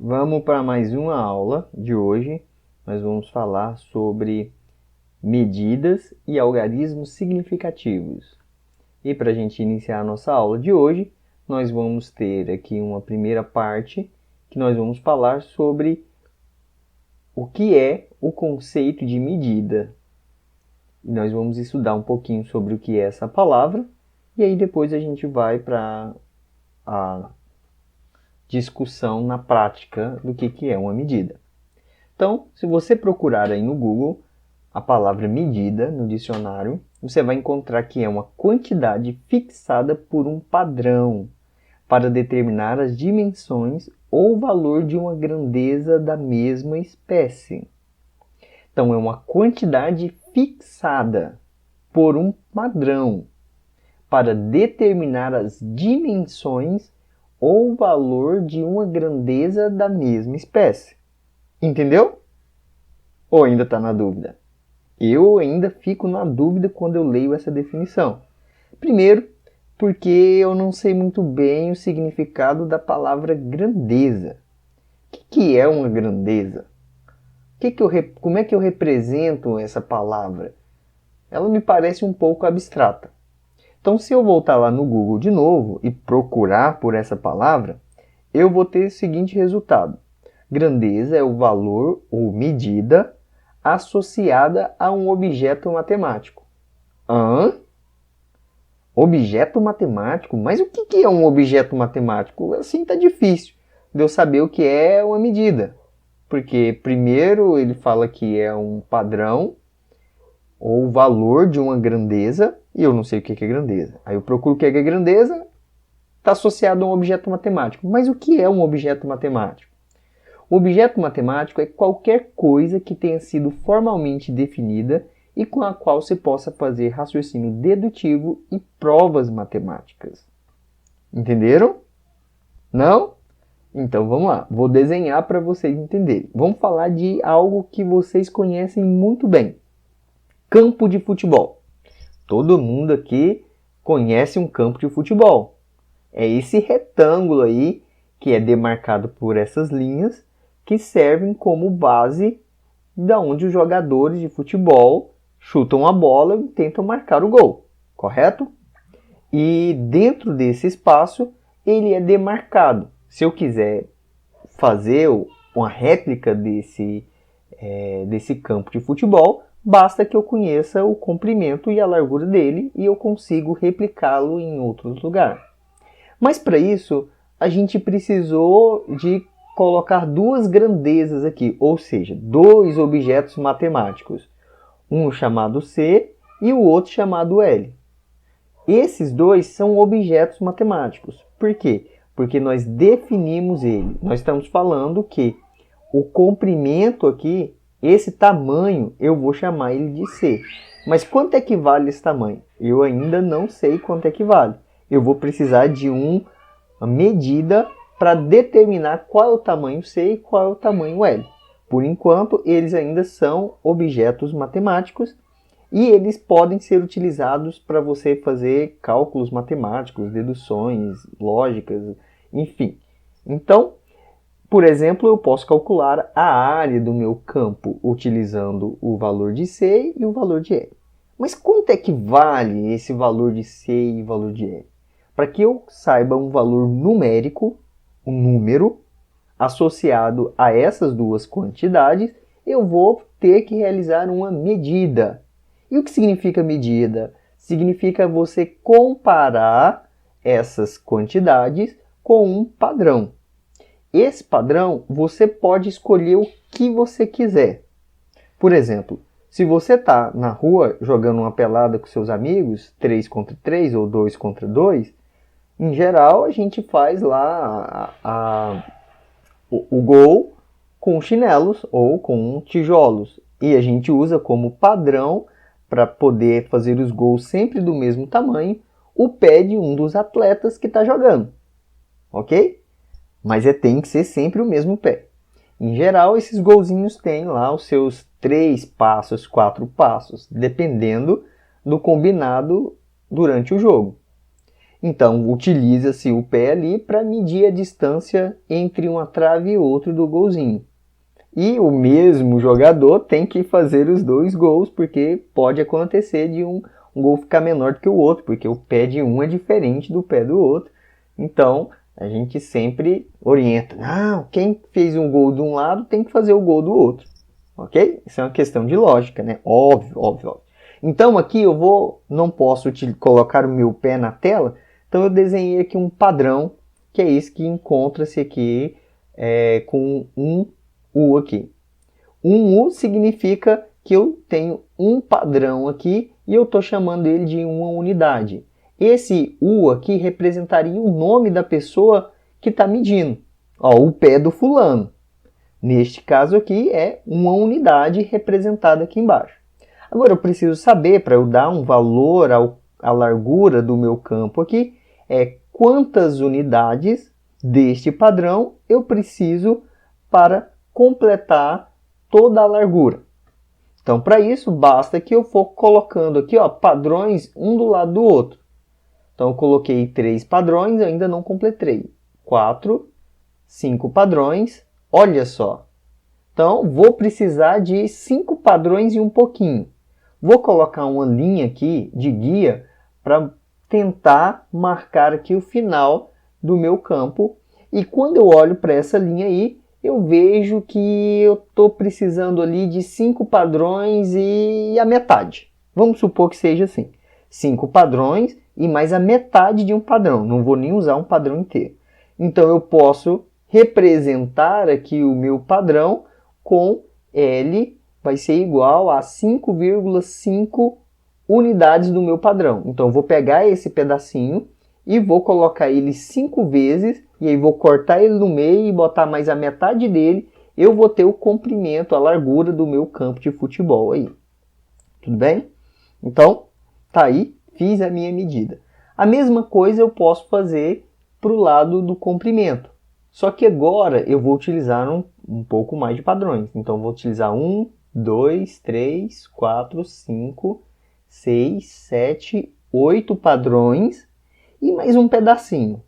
Vamos para mais uma aula de hoje. Nós vamos falar sobre medidas e algarismos significativos. E para a gente iniciar a nossa aula de hoje, nós vamos ter aqui uma primeira parte que nós vamos falar sobre o que é o conceito de medida. E nós vamos estudar um pouquinho sobre o que é essa palavra e aí depois a gente vai para a discussão na prática do que é uma medida. Então, se você procurar aí no Google a palavra medida no dicionário, você vai encontrar que é uma quantidade fixada por um padrão para determinar as dimensões ou valor de uma grandeza da mesma espécie. Então, é uma quantidade fixada por um padrão para determinar as dimensões ou valor de uma grandeza da mesma espécie. Entendeu? Ou ainda está na dúvida? Eu ainda fico na dúvida quando eu leio essa definição. Primeiro, porque eu não sei muito bem o significado da palavra grandeza. O que é uma grandeza? Como é que eu represento essa palavra? Ela me parece um pouco abstrata. Então, se eu voltar lá no Google de novo e procurar por essa palavra, eu vou ter o seguinte resultado. Grandeza é o valor ou medida associada a um objeto matemático. Objeto matemático? Mas o que é um objeto matemático? Assim está difícil de eu saber o que é uma medida. Porque primeiro ele fala que é um padrão ou valor de uma grandeza, e eu não sei o que é grandeza. Aí eu procuro o que é grandeza, está associado a um objeto matemático. Mas o que é um objeto matemático? O objeto matemático é qualquer coisa que tenha sido formalmente definida e com a qual se possa fazer raciocínio dedutivo e provas matemáticas. Entenderam? Não? Então vamos lá, vou desenhar para vocês entenderem. Vamos falar de algo que vocês conhecem muito bem. Campo de futebol. Todo mundo aqui conhece um campo de futebol. É esse retângulo aí que é demarcado por essas linhas que servem como base da onde os jogadores de futebol chutam a bola e tentam marcar o gol, correto? E dentro desse espaço ele é demarcado. Se eu quiser fazer uma réplica desse campo de futebol, basta que eu conheça o comprimento e a largura dele e eu consigo replicá-lo em outro lugar. Mas para isso, a gente precisou de colocar duas grandezas aqui, ou seja, dois objetos matemáticos. Um chamado C e o outro chamado L. Esses dois são objetos matemáticos. Por quê? Porque nós definimos ele. Nós estamos falando que o comprimento aqui, esse tamanho, eu vou chamar ele de C. Mas quanto é que vale esse tamanho? Eu ainda não sei quanto é que vale. Eu vou precisar de uma medida para determinar qual é o tamanho C e qual é o tamanho L. Por enquanto, eles ainda são objetos matemáticos e eles podem ser utilizados para você fazer cálculos matemáticos, deduções, lógicas, enfim. Então, por exemplo, eu posso calcular a área do meu campo utilizando o valor de C e o valor de L. Mas quanto é que vale esse valor de C e valor de L? Para que eu saiba um valor numérico, um número, associado a essas duas quantidades, eu vou ter que realizar uma medida. E o que significa medida? Significa você comparar essas quantidades com um padrão. Esse padrão, você pode escolher o que você quiser. Por exemplo, se você está na rua jogando uma pelada com seus amigos, 3 contra 3 ou 2 contra 2, em geral a gente faz lá o gol com chinelos ou com tijolos. E a gente usa como padrão, para poder fazer os gols sempre do mesmo tamanho, o pé de um dos atletas que está jogando. Ok? Mas tem que ser sempre o mesmo pé. Em geral, esses golzinhos têm lá os seus 3 passos, 4 passos, dependendo do combinado durante o jogo. Então, utiliza-se o pé ali para medir a distância entre uma trave e outra do golzinho. E o mesmo jogador tem que fazer os 2 gols, porque pode acontecer de um gol ficar menor do que o outro, porque o pé de um é diferente do pé do outro. Então, a gente sempre orienta. Não, quem fez um gol de um lado tem que fazer o gol do outro. Ok? Isso é uma questão de lógica, né? Óbvio. Então, aqui não posso colocar o meu pé na tela, então eu desenhei aqui um padrão, que é esse que encontra-se aqui com um U aqui. Um U significa que eu tenho um padrão aqui e eu estou chamando ele de uma unidade. Esse U aqui representaria o nome da pessoa que está medindo. Ó, o pé do fulano. Neste caso aqui é uma unidade representada aqui embaixo. Agora eu preciso saber, para eu dar um valor à largura do meu campo aqui, quantas unidades deste padrão eu preciso para completar toda a largura. Então, para isso, basta que eu for colocando aqui padrões um do lado do outro. Então, eu coloquei 3 padrões, ainda não completei. 4, 5 padrões, olha só. Então, vou precisar de 5 padrões e um pouquinho. Vou colocar uma linha aqui de guia para tentar marcar aqui o final do meu campo. E quando eu olho para essa linha aí, eu vejo que eu estou precisando ali de 5 padrões e a metade. Vamos supor que seja assim. 5 padrões e mais a metade de um padrão. Não vou nem usar um padrão inteiro. Então, eu posso representar aqui o meu padrão com L vai ser igual a 5,5 unidades do meu padrão. Então, eu vou pegar esse pedacinho e vou colocar ele 5 vezes, e aí vou cortar ele no meio e botar mais a metade dele, eu vou ter o comprimento, a largura do meu campo de futebol aí. Tudo bem? Então, tá aí, fiz a minha medida. A mesma coisa eu posso fazer para o lado do comprimento. Só que agora eu vou utilizar um pouco mais de padrões. Então, vou utilizar 1, 2, 3, 4, 5, 6, 7, 8 padrões e mais um pedacinho.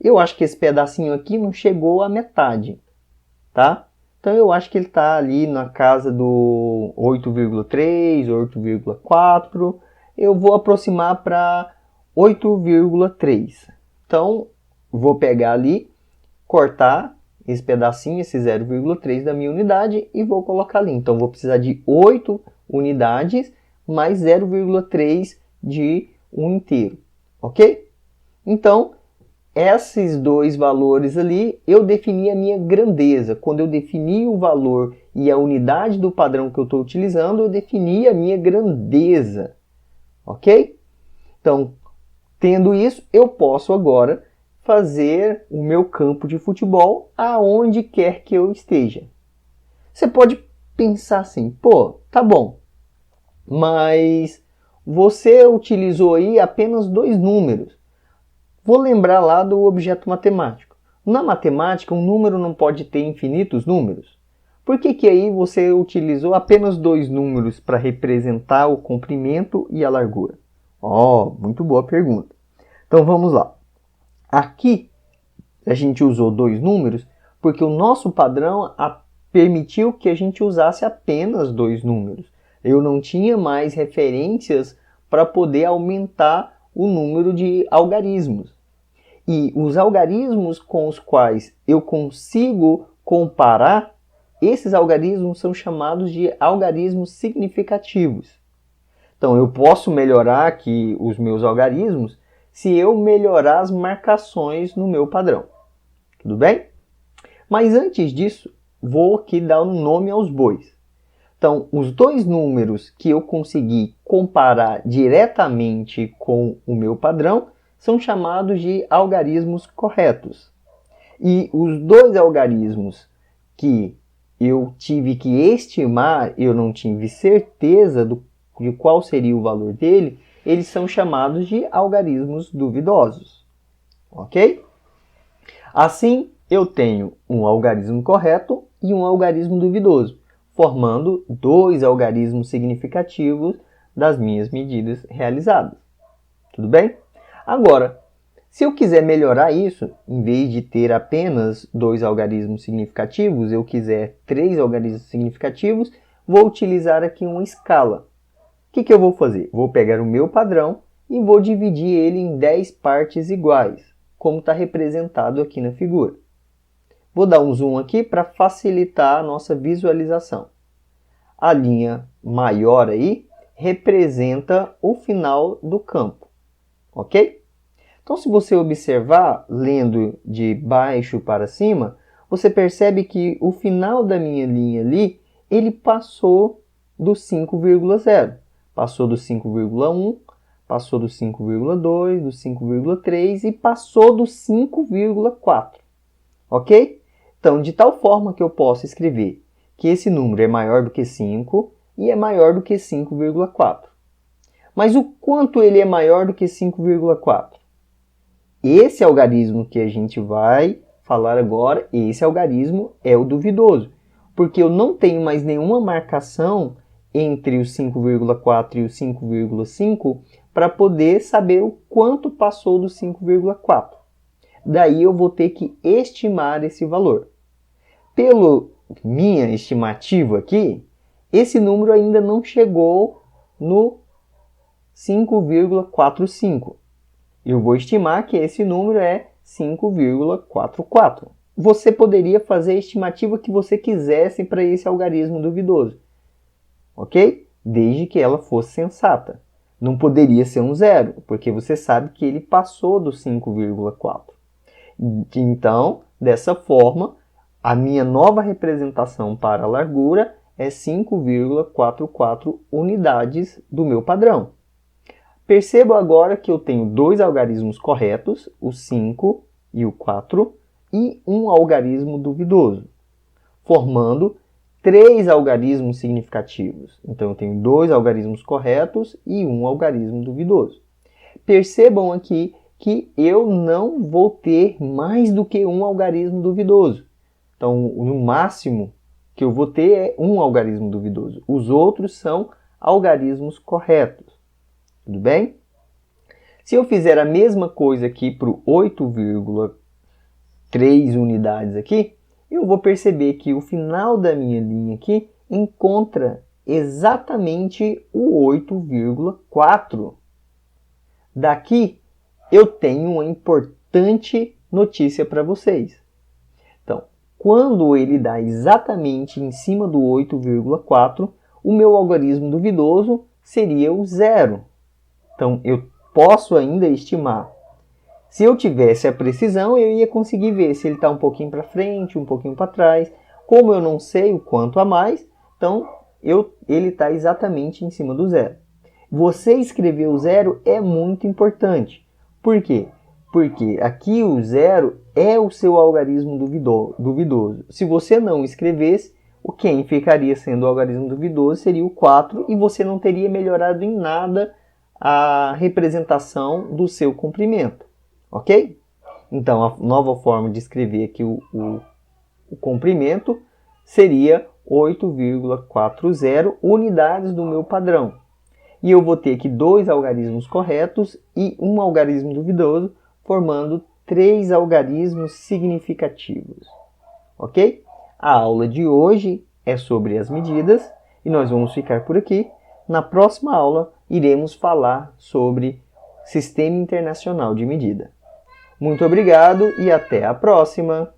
Eu acho que esse pedacinho aqui não chegou à metade, tá? Então eu acho que ele está ali na casa do 8,3, 8,4. Eu vou aproximar para 8,3. Então vou pegar ali, cortar esse pedacinho, esse 0,3 da minha unidade e vou colocar ali. Então vou precisar de 8 unidades mais 0,3 de um inteiro, ok? Então, esses 2 valores ali, eu defini a minha grandeza. Quando eu defini o valor e a unidade do padrão que eu estou utilizando, eu defini a minha grandeza, ok? Então, tendo isso, eu posso agora fazer o meu campo de futebol aonde quer que eu esteja. Você pode pensar assim, pô, tá bom, mas você utilizou aí apenas 2 números. Vou lembrar lá do objeto matemático. Na matemática, um número não pode ter infinitos números. Por que aí você utilizou apenas 2 números para representar o comprimento e a largura? Muito boa pergunta. Então vamos lá. Aqui a gente usou 2 números porque o nosso padrão permitiu que a gente usasse apenas 2 números. Eu não tinha mais referências para poder aumentar o número de algarismos. E os algarismos com os quais eu consigo comparar, esses algarismos são chamados de algarismos significativos. Então, eu posso melhorar aqui os meus algarismos se eu melhorar as marcações no meu padrão. Tudo bem? Mas antes disso, vou aqui dar um nome aos bois. Então, os 2 números que eu consegui comparar diretamente com o meu padrão são chamados de algarismos corretos. E os 2 algarismos que eu tive que estimar, eu não tive certeza de qual seria o valor dele, eles são chamados de algarismos duvidosos. Ok? Assim, eu tenho um algarismo correto e um algarismo duvidoso, formando 2 algarismos significativos das minhas medidas realizadas. Tudo bem? Agora, se eu quiser melhorar isso, em vez de ter apenas 2 algarismos significativos, eu quiser 3 algarismos significativos, vou utilizar aqui uma escala. O que eu vou fazer? Vou pegar o meu padrão e vou dividir ele em 10 partes iguais, como está representado aqui na figura. Vou dar um zoom aqui para facilitar a nossa visualização. A linha maior aí representa o final do campo, ok? Então, se você observar, lendo de baixo para cima, você percebe que o final da minha linha ali, ele passou do 5,0. Passou do 5,1, passou do 5,2, do 5,3 e passou do 5,4. Ok? Então, de tal forma que eu posso escrever que esse número é maior do que 5 e é maior do que 5,4. Mas o quanto ele é maior do que 5,4? Esse algarismo que a gente vai falar agora, esse algarismo é o duvidoso, porque eu não tenho mais nenhuma marcação entre o 5,4 e o 5,5 para poder saber o quanto passou do 5,4. Daí eu vou ter que estimar esse valor. Pela minha estimativa aqui, esse número ainda não chegou no 5,45. Eu vou estimar que esse número é 5,44. Você poderia fazer a estimativa que você quisesse para esse algarismo duvidoso, ok? Desde que ela fosse sensata. Não poderia ser um zero, porque você sabe que ele passou do 5,4. Então, dessa forma, a minha nova representação para a largura é 5,44 unidades do meu padrão. Percebo agora que eu tenho 2 algarismos corretos, o 5 e o 4, e um algarismo duvidoso, formando 3 algarismos significativos. Então, eu tenho 2 algarismos corretos e um algarismo duvidoso. Percebam aqui que eu não vou ter mais do que um algarismo duvidoso. Então, no máximo que eu vou ter é um algarismo duvidoso. Os outros são algarismos corretos. Tudo bem? Se eu fizer a mesma coisa aqui para o 8,3 unidades aqui, eu vou perceber que o final da minha linha aqui encontra exatamente o 8,4. Daqui eu tenho uma importante notícia para vocês. Então, quando ele dá exatamente em cima do 8,4, o meu algarismo duvidoso seria o zero. Então, eu posso ainda estimar. Se eu tivesse a precisão, eu ia conseguir ver se ele está um pouquinho para frente, um pouquinho para trás. Como eu não sei o quanto a mais, então ele está exatamente em cima do zero. Você escrever o zero é muito importante. Por quê? Porque aqui o zero é o seu algarismo duvidoso. Se você não escrevesse, quem ficaria sendo o algarismo duvidoso seria o 4 e você não teria melhorado em nada a representação do seu comprimento, ok? Então, a nova forma de escrever aqui o comprimento seria 8,40 unidades do meu padrão. E eu vou ter aqui 2 algarismos corretos e um algarismo duvidoso, formando 3 algarismos significativos, ok? A aula de hoje é sobre as medidas e nós vamos ficar por aqui. Na próxima aula, iremos falar sobre Sistema Internacional de Medida. Muito obrigado e até a próxima!